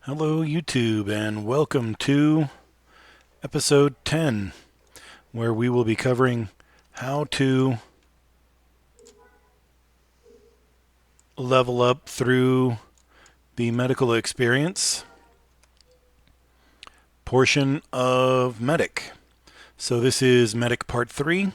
Hello YouTube and welcome to episode 10 where we will be covering how to level up through the medical experience portion of Medic. So this is Medic Part 3.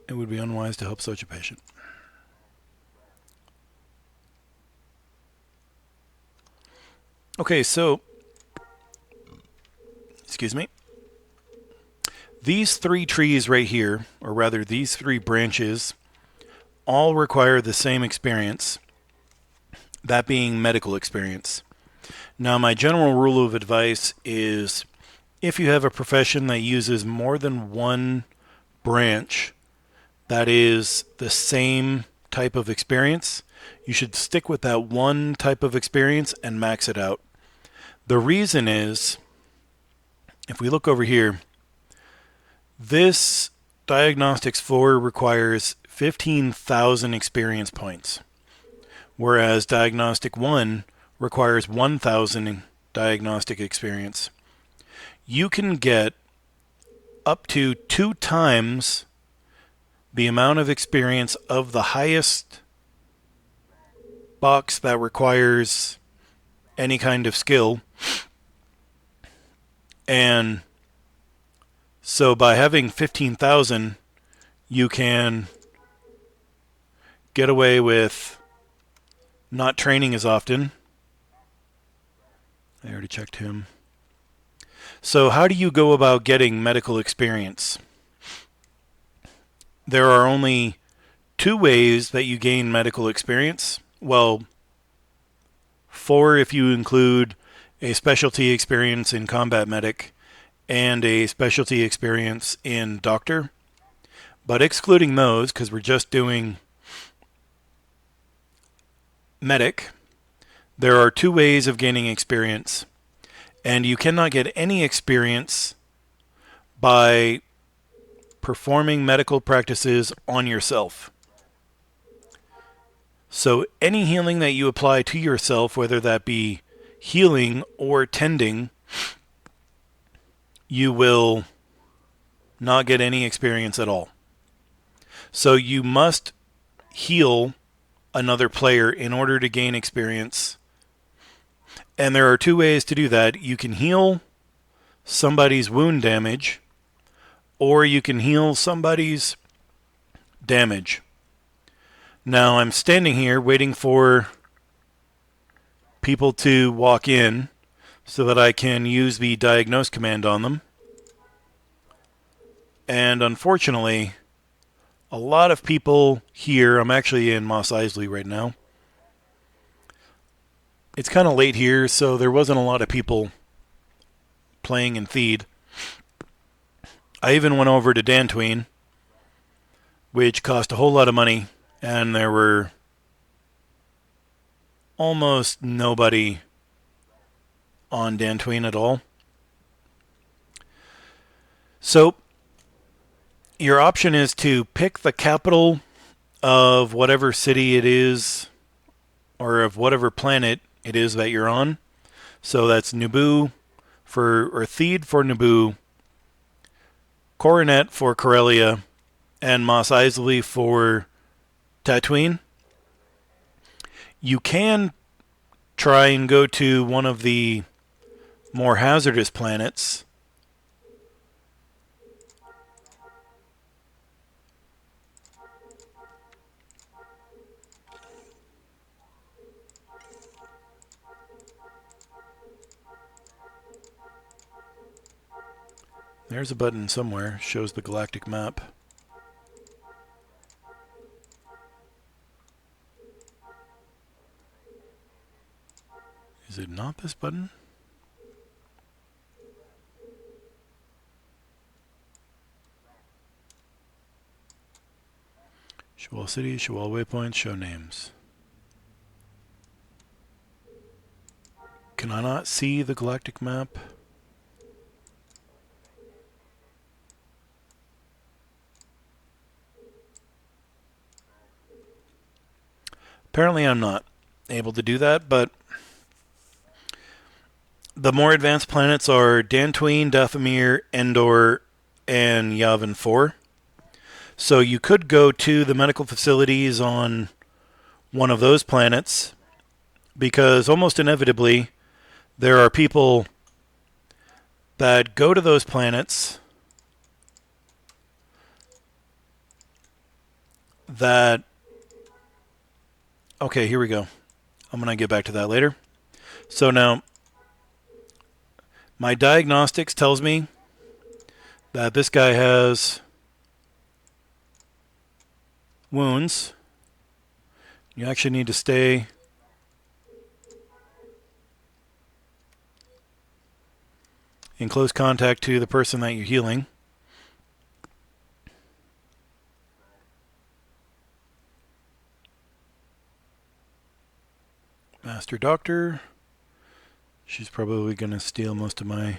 It would be unwise to help such a patient. Okay, so, excuse me. These three trees right here, or rather these three branches, all require the same experience, that being medical experience. Now, my general rule of advice is if you have a profession that uses more than one branch that is the same type of experience, you should stick with that one type of experience and max it out. The reason is, if we look over here, this Diagnostics 4 requires 15,000 experience points, whereas Diagnostic 1 requires 1,000 diagnostic experience. You can get up to 2 times the amount of experience of the highest box that requires any kind of skill. And so by having 15,000, you can get away with not training as often. I already checked him. So how do you go about getting medical experience? There are only 2 ways that you gain medical experience. Well, 4 if you include a specialty experience in combat medic and a specialty experience in doctor. But excluding those, because we're just doing medic, there are 2 ways of gaining experience. And you cannot get any experience by performing medical practices on yourself. So any healing that you apply to yourself, whether that be healing or tending, you will not get any experience at all. So you must heal another player in order to gain experience. And there are 2 ways to do that. You can heal somebody's wound damage, or you can heal somebody's damage. Now I'm standing here waiting for people to walk in so that I can use the diagnose command on them. And unfortunately, a lot of people here, I'm actually in Mos Eisley right now. It's kind of late here, so there wasn't a lot of people playing in Theed. I even went over to Dantooine, which cost a whole lot of money, and there were almost nobody on Dantooine at all. So your option is to pick the capital of whatever city it is, or of whatever planet it is that you're on. So that's Naboo or Theed for Naboo, Coronet for Corellia, and Mos Eisley for Tatooine. You can try and go to one of the more hazardous planets. There's a button somewhere, shows the galactic map. Is it not this button? Show all cities, show all waypoints, show names. Can I not see the galactic map? Apparently I'm not able to do that, but the more advanced planets are Dantooine, Dathomir, Endor, and Yavin 4. So you could go to the medical facilities on one of those planets, because almost inevitably there are people that go to those planets that... Okay, here we go. I'm going to get back to that later. So now, my diagnostics tells me that this guy has wounds. You actually need to stay in close contact to the person that you're healing. Master Doctor. She's probably going to steal most of my...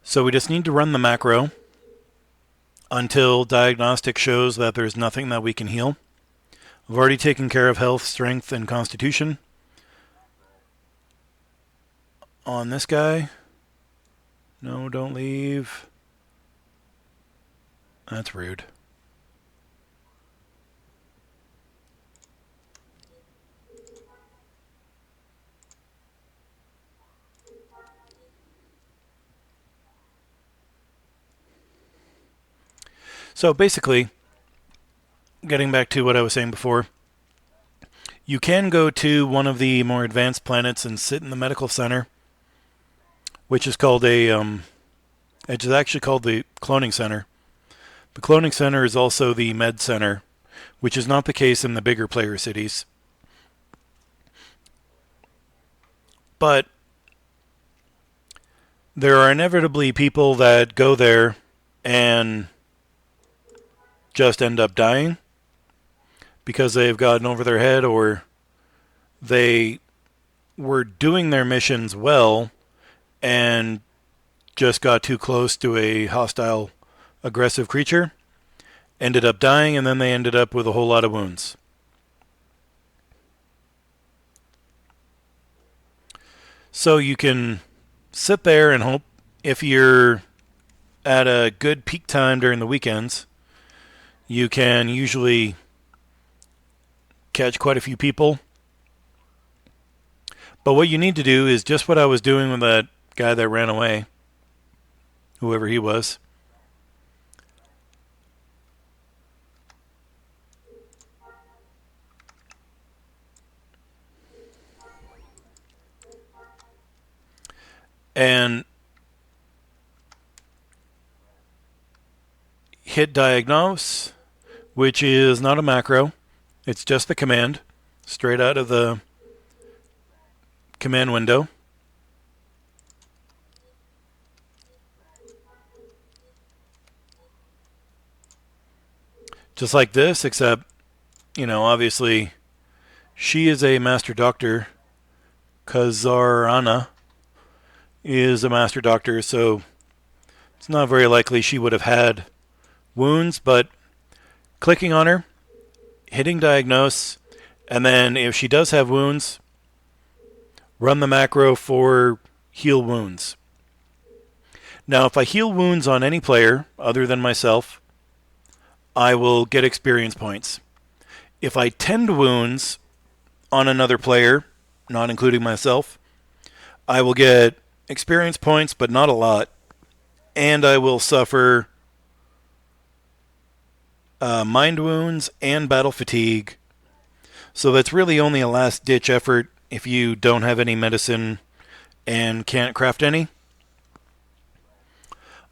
So we just need to run the macro until diagnostic shows that there's nothing that we can heal. I've already taken care of health, strength, and constitution on this guy. No, don't leave. That's rude. So basically, getting back to what I was saying before, you can go to one of the more advanced planets and sit in the medical center, which is called it's actually called the cloning center. The cloning center is also the med center, which is not the case in the bigger player cities. But there are inevitably people that go there and just end up dying because they've gotten over their head, or they were doing their missions well and just got too close to a hostile, aggressive creature, ended up dying, and then they ended up with a whole lot of wounds. So you can sit there and hope, if you're at a good peak time during the weekends, you can usually catch quite a few people. But what you need to do is just what I was doing with that guy that ran away, whoever he was. And hit diagnose, which is not a macro. It's just the command, straight out of the command window. Just like this, except, obviously, she is a master doctor. Kazarana is a master doctor, so it's not very likely she would have had wounds, but clicking on her, hitting diagnose, and then if she does have wounds, run the macro for heal wounds. Now, if I heal wounds on any player other than myself, I will get experience points. If I tend wounds on another player, not including myself, I will get experience points, but not a lot, and I will suffer mind wounds and battle fatigue. So that's really only a last-ditch effort if you don't have any medicine and can't craft any.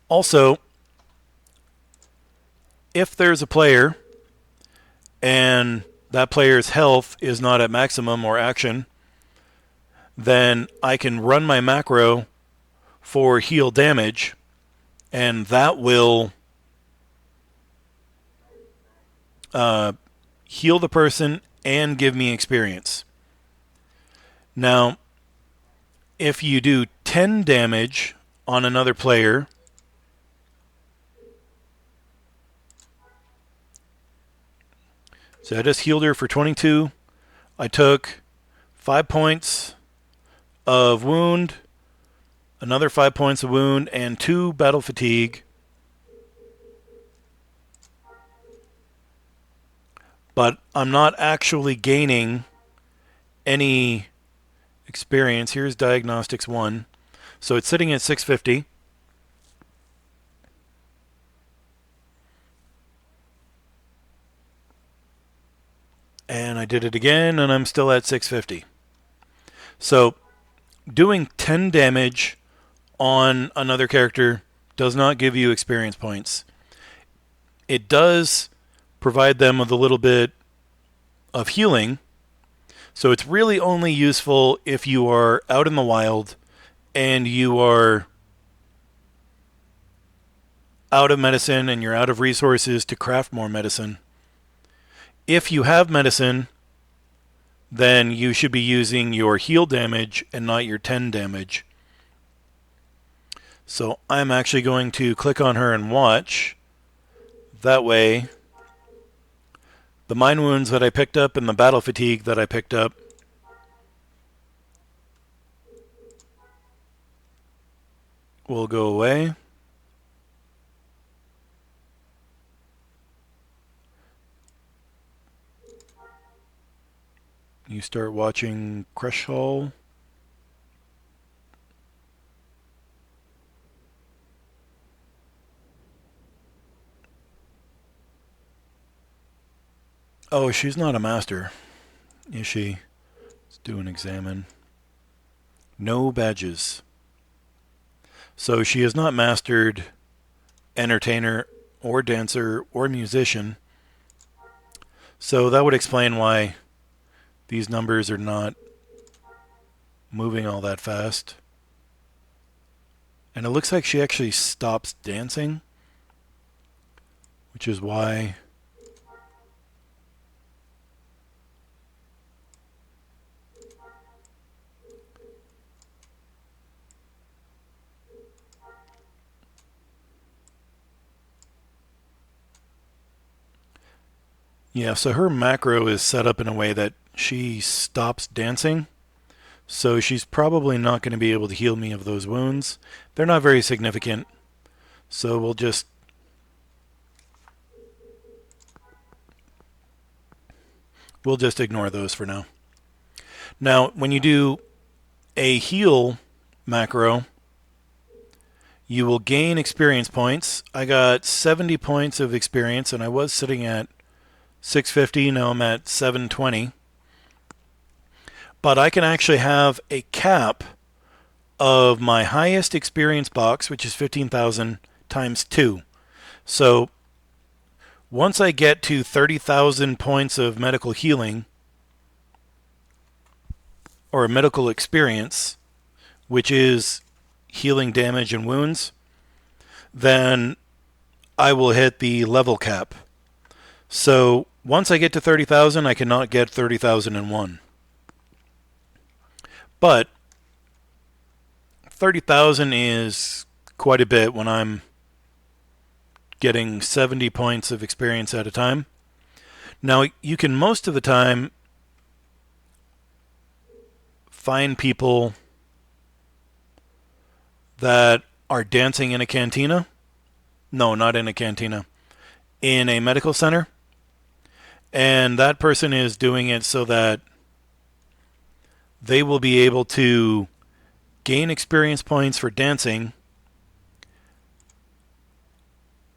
Also, if there's a player and that player's health is not at maximum or action, then I can run my macro for heal damage, and that will heal the person and give me experience. Now, if you do 10 damage on another player, so I just healed her for 22. I took 5 points of wound, another 5 points of wound, and 2 battle fatigue. But I'm not actually gaining any experience. Here's Diagnostics 1. So it's sitting at 650. And I did it again, and I'm still at 650. So doing 10 damage on another character does not give you experience points. It does provide them with a little bit of healing. So it's really only useful if you are out in the wild and you are out of medicine and you're out of resources to craft more medicine. If you have medicine, then you should be using your heal damage and not your 10 damage. So I'm actually going to click on her and watch. That way, the mind wounds that I picked up and the battle fatigue that I picked up will go away. You start watching Crush Hall. Oh, she's not a master, is she? Let's do an examine. No badges. So she has not mastered entertainer or dancer or musician. So that would explain why these numbers are not moving all that fast. And it looks like she actually stops dancing, which is why so her macro is set up in a way that she stops dancing. So she's probably not going to be able to heal me of those wounds. They're not very significant. So we'll just ignore those for now. Now, when you do a heal macro, you will gain experience points. I got 70 points of experience, and I was sitting at 650. Now I'm at 720. But I can actually have a cap of my highest experience box, which is 15,000 times 2. So once I get to 30,000 points of medical healing, or medical experience, which is healing damage and wounds, then I will hit the level cap. So once I get to 30,000, I cannot get 30,001. But 30,000 is quite a bit when I'm getting 70 points of experience at a time. Now, you can most of the time find people that are dancing in a cantina. No, not in a cantina. In a medical center. And that person is doing it so that they will be able to gain experience points for dancing,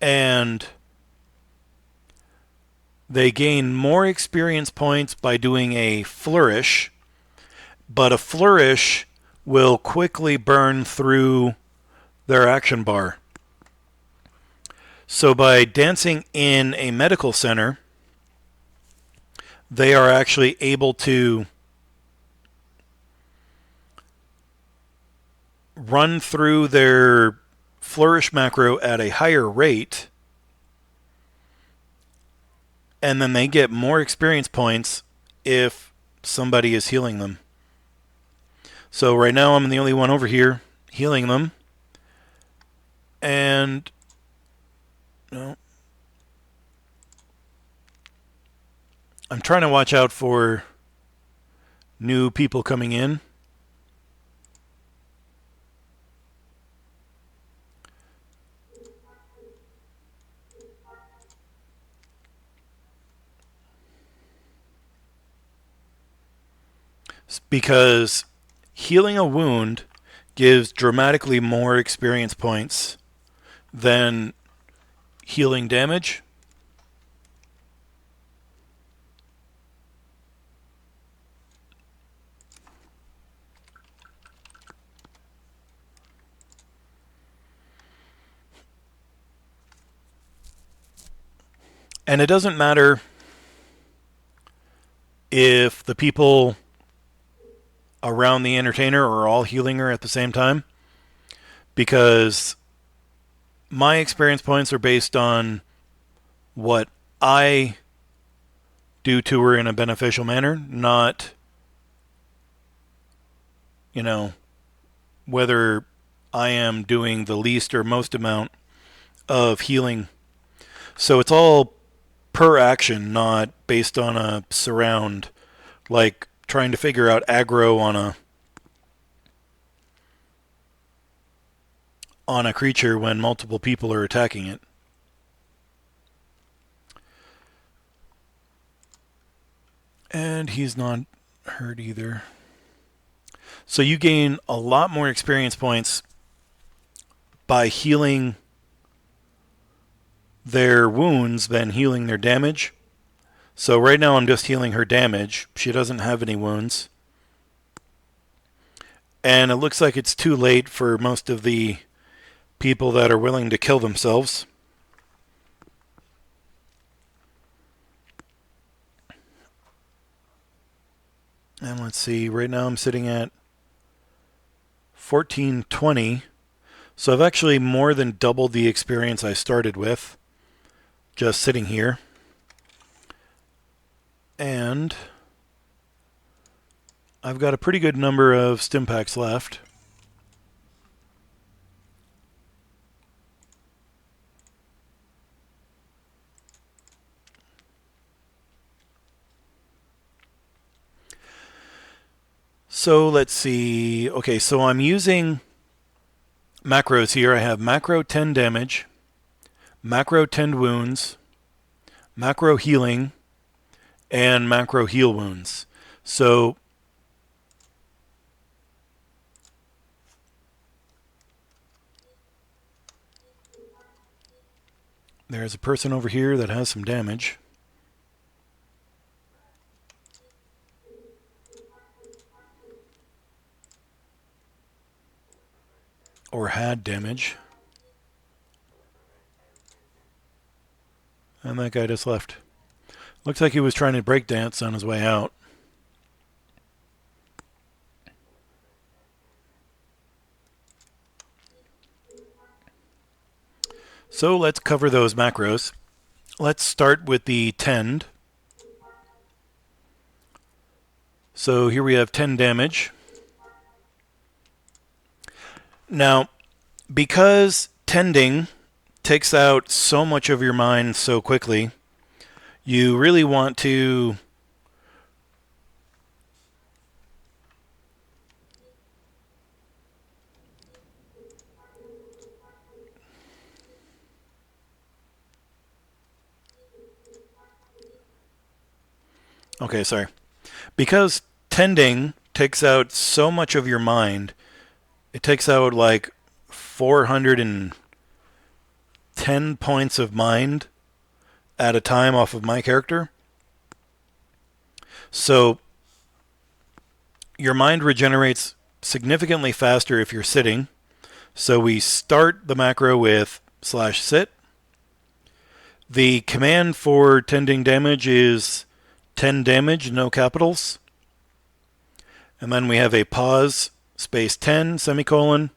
and they gain more experience points by doing a flourish, but a flourish will quickly burn through their action bar. So by dancing in a medical center, they are actually able to run through their flourish macro at a higher rate, and then they get more experience points if somebody is healing them. So right now I'm the only one over here healing them. And no, I'm trying to watch out for new people coming in. Because healing a wound gives dramatically more experience points than healing damage. And it doesn't matter if the people around the entertainer are all healing her at the same time, because my experience points are based on what I do to her in a beneficial manner, not, whether I am doing the least or most amount of healing. So it's all per action, not based on a surround, like trying to figure out aggro on a creature when multiple people are attacking it. And he's not hurt either. So you gain a lot more experience points by healing their wounds than healing their damage. So right now I'm just healing her damage. She doesn't have any wounds. And it looks like it's too late for most of the people that are willing to kill themselves. And let's see, right now I'm sitting at 1420. So I've actually more than doubled the experience I started with, just sitting here. And I've got a pretty good number of stim packs left. So let's see. Okay, so I'm using macros here. I have macro 10 damage, macro 10 wounds, macro healing, and macro heal wounds. So there's a person over here that has some damage. Or had damage. And that guy just left. Looks like he was trying to break dance on his way out. So let's cover those macros. Let's start with the tend. So here we have 10 damage. Now, because tending takes out so much of your mind so quickly, you really want to because tending takes out so much of your mind, it takes out like 410 points of mind at a time off of my character. So your mind regenerates significantly faster if you're sitting. So we start the macro with /sit. The command for tending damage is 10 damage, no capitals. And then we have a pause, space 10, semicolon,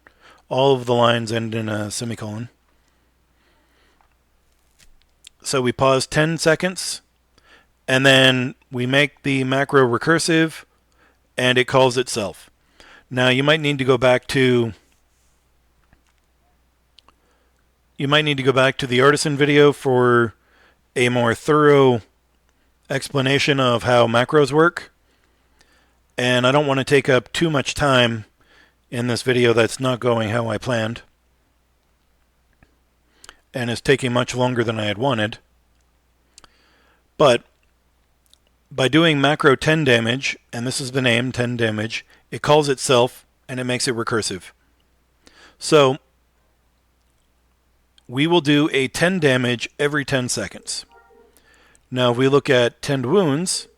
All of the lines end in a semicolon. So we pause 10 seconds, and then we make the macro recursive, and it calls itself. Now you might need to go back to the artisan video for a more thorough explanation of how macros work. And I don't want to take up too much time in this video that's not going how I planned, and is taking much longer than I had wanted. But by doing macro 10 damage, and this is the name, 10 damage, it calls itself and it makes it recursive. So we will do a 10 damage every 10 seconds. Now if we look at 10 wounds,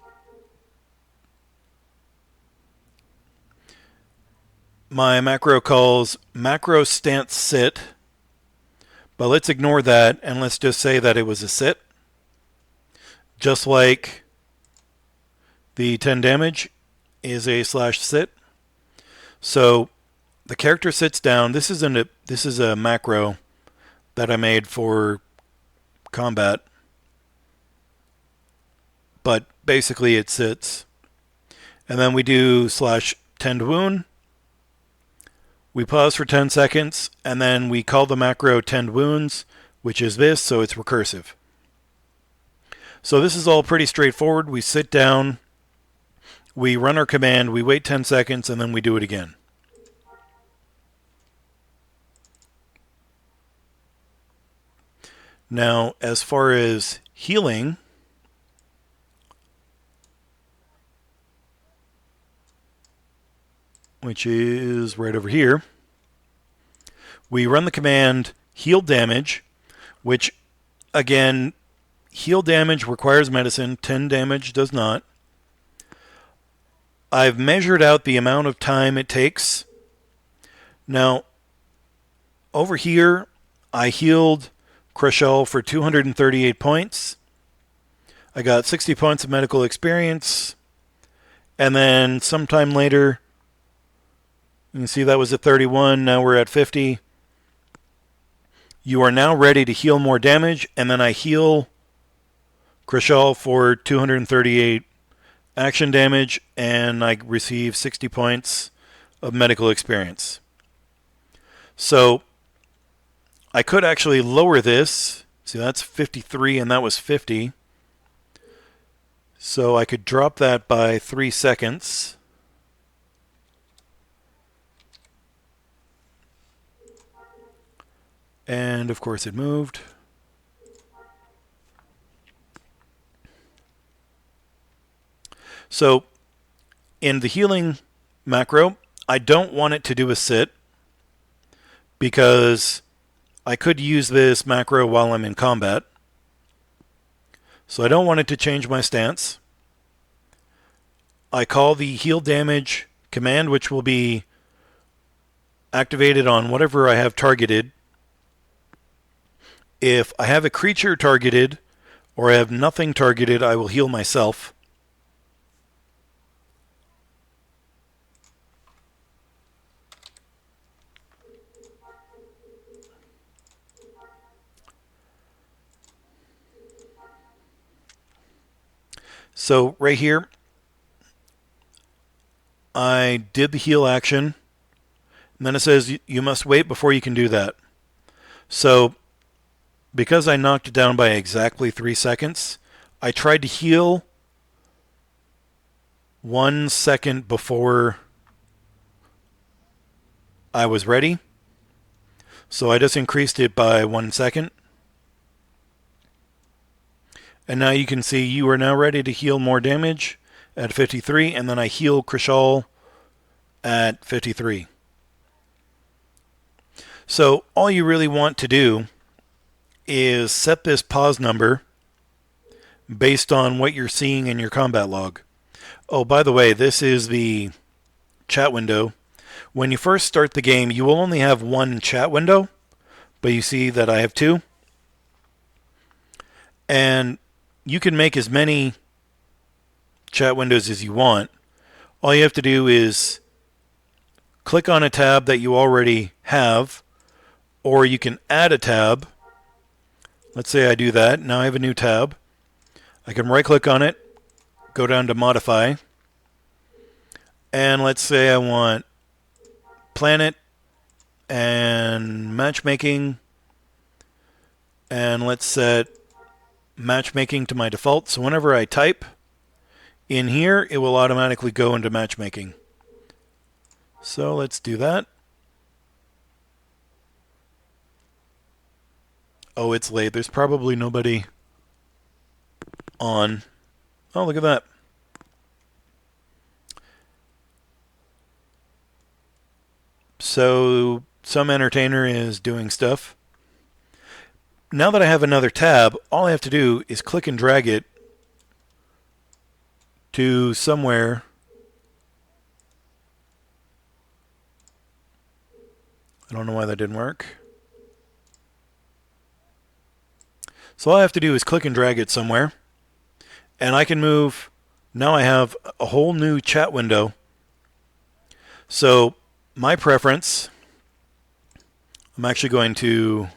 my macro calls macro stance sit, but let's ignore that and let's just say that it was a sit. Just like the 10 damage is a /sit. So the character sits down. This is a macro that I made for combat, but basically it sits. And then we do /tend wound. We pause for 10 seconds, and then we call the macro tend wounds, which is this, so it's recursive. So this is all pretty straightforward. We sit down, we run our command, we wait 10 seconds, and then we do it again. Now, as far as healing, which is right over here, we run the command heal damage, which, again, heal damage requires medicine, 10 damage does not. I've measured out the amount of time it takes. Now, over here, I healed Krashal for 238 points. I got 60 points of medical experience. And then sometime later, you can see that was at 31. Now we're at 50. You are now ready to heal more damage. And then I heal Krashal for 238 action damage. And I receive 60 points of medical experience. So I could actually lower this. See, that's 53 and that was 50. So I could drop that by 3 seconds. And of course it moved. So in the healing macro, I don't want it to do a sit because I could use this macro while I'm in combat. So I don't want it to change my stance. I call the heal damage command, which will be activated on whatever I have targeted. If I have a creature targeted or I have nothing targeted, I will heal myself. So right here, I did the heal action, and then it says you must wait before you can do that. So because I knocked it down by exactly 3 seconds, I tried to heal 1 second before I was ready. So I just increased it by 1 second. And now you can see you are now ready to heal more damage at 53, and then I heal Krashal at 53. So all you really want to do is set this pause number based on what you're seeing in your combat log. Oh, by the way, this is the chat window. When you first start the game, you will only have one chat window, but you see that I have two. And you can make as many chat windows as you want. All you have to do is click on a tab that you already have, or you can add a tab. Let's say I do that. Now I have a new tab. I can right click on it, go down to modify, and let's say I want planet and matchmaking, and let's set matchmaking to my default. So whenever I type in here, it will automatically go into matchmaking. So let's do that. Oh, it's late. There's probably nobody on. Oh, look at that. So some entertainer is doing stuff. Now that I have another tab, all I have to do is click and drag it to somewhere. I don't know why that didn't work. So all I have to do is click and drag it somewhere, and I can move. Now I have a whole new chat window. So my preference, I'm actually going to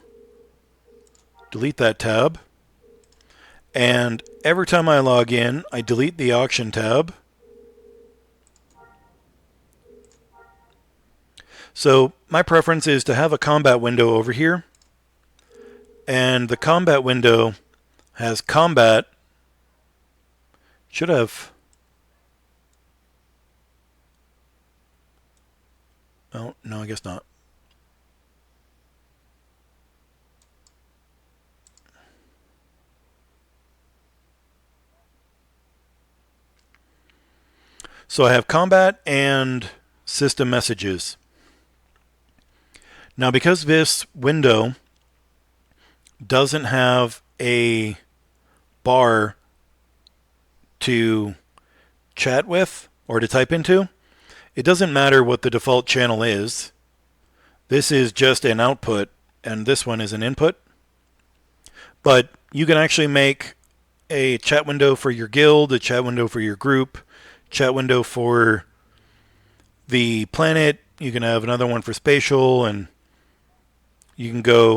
delete that tab, and every time I log in, I delete the auction tab. So my preference is to have a combat window over here, and the combat window has combat. Should have. Oh, no, I guess not. So I have combat and system messages. Now, because this window doesn't have a bar to chat with or to type into, it doesn't matter what the default channel is. This is just an output, and this one is an input. But you can actually make a chat window for your guild, a chat window for your group, chat window for the planet. You can have another one for spatial, and you can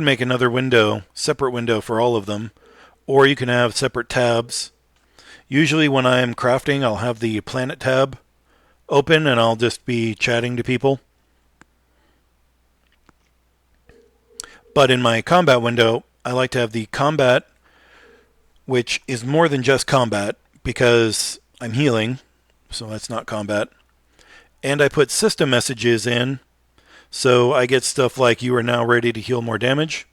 make another window, separate window for all of them, or you can have separate tabs. Usually when I'm crafting, I'll have the planet tab open and I'll just be chatting to people. But in my combat window, I like to have the combat, which is more than just combat because I'm healing, so that's not combat. And I put system messages in, so I get stuff like you are now ready to heal more damage,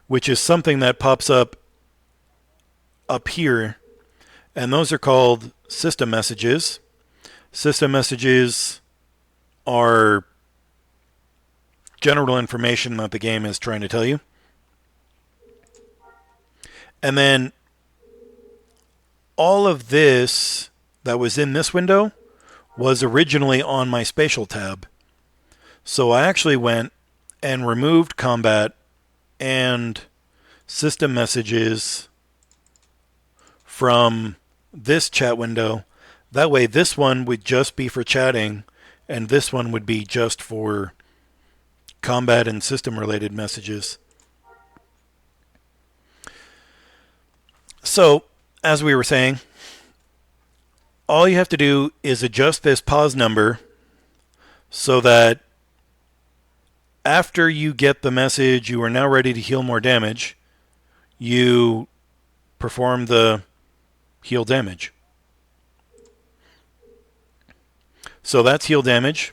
which is something that pops up here, and those are called system messages. System messages are general information that the game is trying to tell you. And then all of this that was in this window was originally on my spatial tab. So I actually went and removed combat and system messages from this chat window. That way this one would just be for chatting, and this one would be just for combat and system related messages. So, as we were saying, all you have to do is adjust this pause number so that after you get the message, you are now ready to heal more damage, you perform the heal damage. So that's heal damage.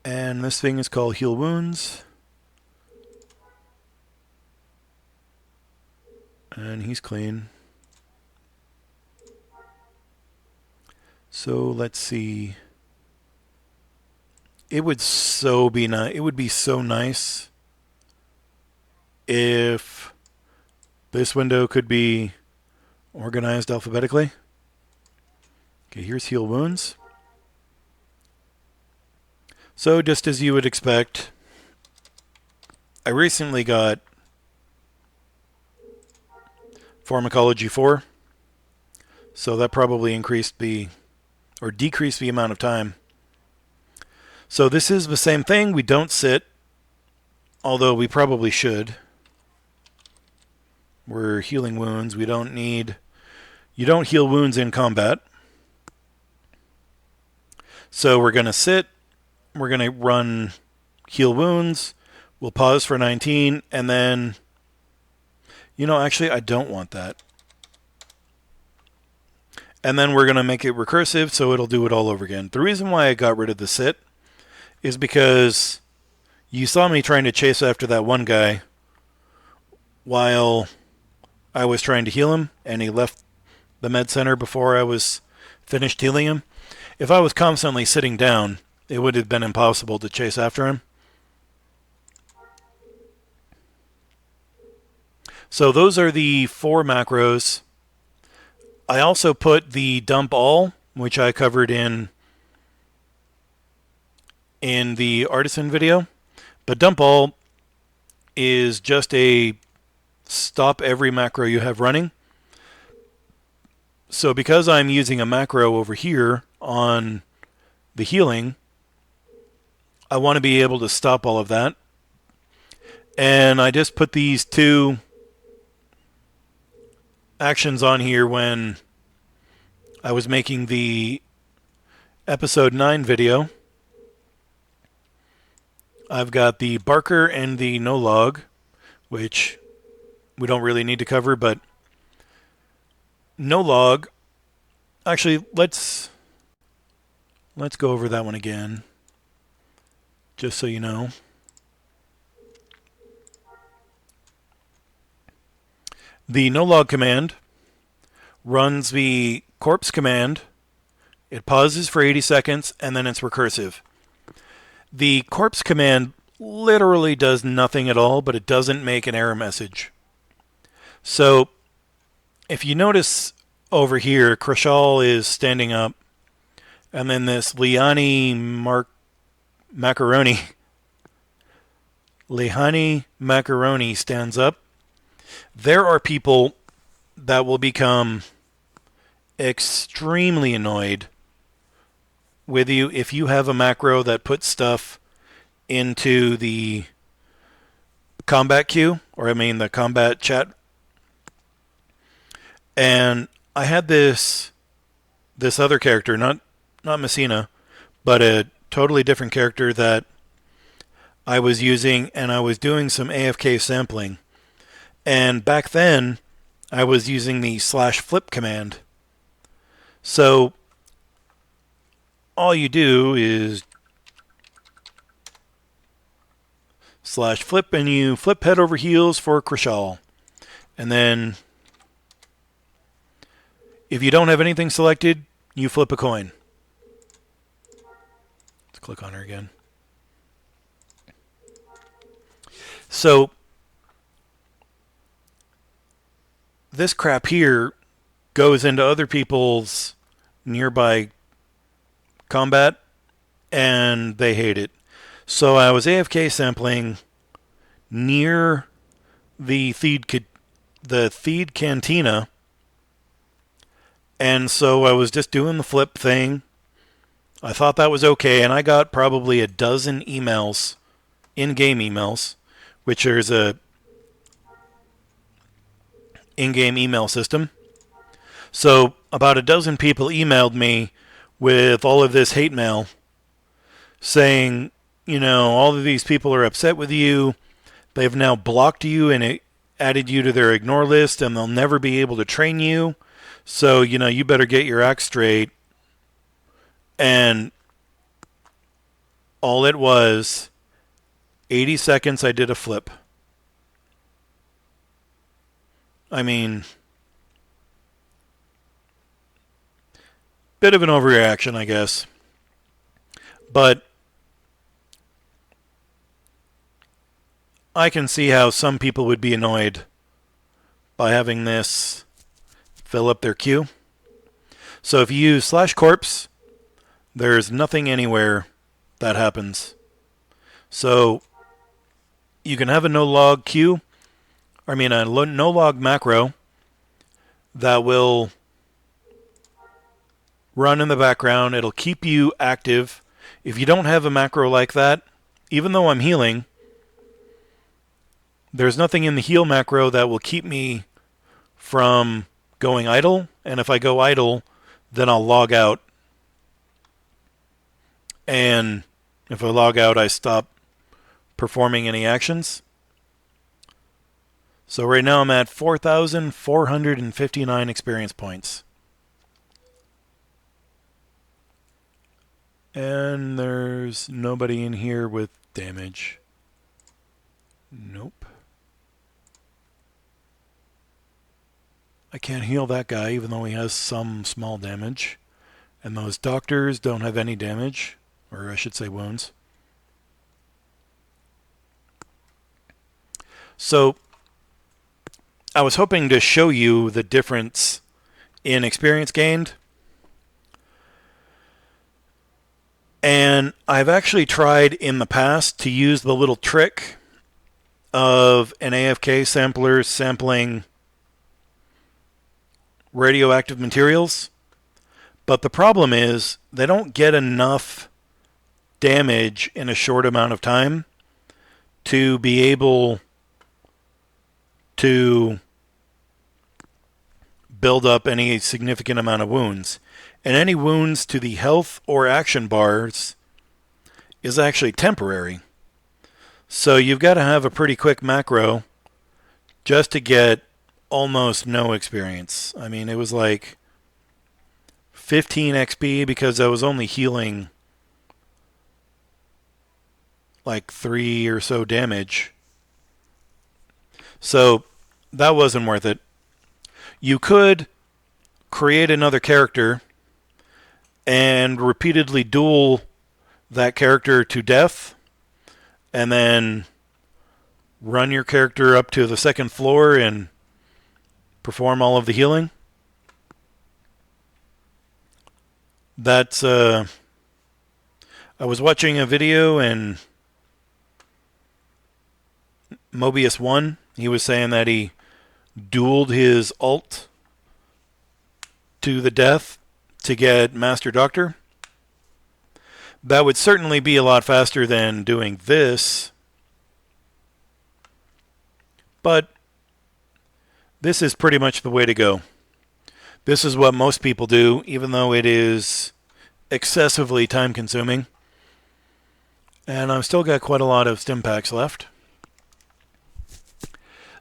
And this thing is called heal wounds. And he's clean. So let's see. It would be so nice if this window could be organized alphabetically. Okay, here's heal wounds. So just as you would expect, I recently got Pharmacology 4, so that probably increased the or decrease the amount of time. So this is the same thing. We don't sit, although we probably should. We're healing wounds. We don't need... You don't heal wounds in combat. So we're going to sit. We're going to run heal wounds. We'll pause for 19, and then... actually, I don't want that. And then we're going to make it recursive, so it'll do it all over again. The reason why I got rid of the sit is because you saw me trying to chase after that one guy while I was trying to heal him, and he left the med center before I was finished healing him. If I was constantly sitting down, it would have been impossible to chase after him. So those are the 4 macros. I also put the dump all, which I covered in the artisan video. But dump all is just a stop every macro you have running. So because I'm using a macro over here on the healing, I want to be able to stop all of that. And I just put these 2 actions on here when I was making the episode 9 video. I've got the Barker and the no log, which we don't really need to cover, but no log. Actually, let's go over that one again, just so you know. The no log command runs the corpse command. It pauses for 80 seconds, and then it's recursive. The corpse command literally does nothing at all, but it doesn't make an error message. So if you notice over here, Krishal is standing up, and then this Lihani Macaroni stands up. There are people that will become extremely annoyed with you if you have a macro that puts stuff into the combat queue, or the combat chat. And I had this other character, not Messina, but a totally different character that I was using, and I was doing some AFK sampling. And back then, I was using the /flip command. So all you do is /flip, and you flip head over heels for Krishal. And then if you don't have anything selected, you flip a coin. Let's click on her again. So this crap here goes into other people's nearby combat, and they hate it. So I was AFK sampling near the Theed Cantina, and so I was just doing the flip thing. I thought that was okay, and I got probably a dozen emails, in-game emails, which there's a in-game email system. So about a dozen people emailed me with all of this hate mail saying, all of these people are upset with you. They've now blocked you and added you to their ignore list, and they'll never be able to train you. So, you better get your act straight. And all it was, 80 seconds I did a flip. Bit of an overreaction, I guess. But I can see how some people would be annoyed by having this fill up their queue. So if you use /corpse, there's nothing anywhere that happens. So you can have a no-log queue, a no-log macro that will run in the background. It'll keep you active. If you don't have a macro like that, even though I'm healing, there's nothing in the heal macro that will keep me from going idle. And if I go idle, then I'll log out. And if I log out, I stop performing any actions. So right now I'm at 4,459 experience points. And there's nobody in here with damage. Nope. I can't heal that guy even though he has some small damage. And those doctors don't have any damage. Or I should say wounds. So I was hoping to show you the difference in experience gained. And I've actually tried in the past to use the little trick of an AFK sampler sampling radioactive materials. But the problem is they don't get enough damage in a short amount of time to be able to build up any significant amount of wounds. And any wounds to the health or action bars is actually temporary. So you've got to have a pretty quick macro just to get almost no experience. I mean, it was like 15 XP because I was only healing like 3 or so damage. So that wasn't worth it. You could create another character and repeatedly duel that character to death and then run your character up to the second floor and perform all of the healing. That's I was watching a video and Mobius 1, he was saying that he dueled his ult to the death to get Master Doctor. That would certainly be a lot faster than doing this. But this is pretty much the way to go. This is what most people do, even though it is excessively time consuming. And I've still got quite a lot of stim packs left.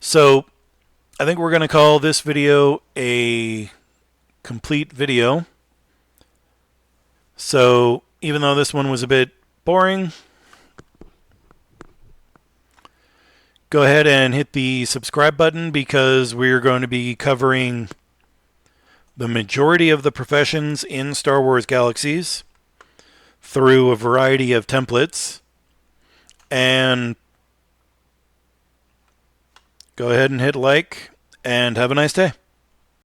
So I think we're going to call this video a complete video. So even though this one was a bit boring, go ahead and hit the subscribe button because we're going to be covering the majority of the professions in Star Wars Galaxies through a variety of templates. And go ahead and hit like and have a nice day.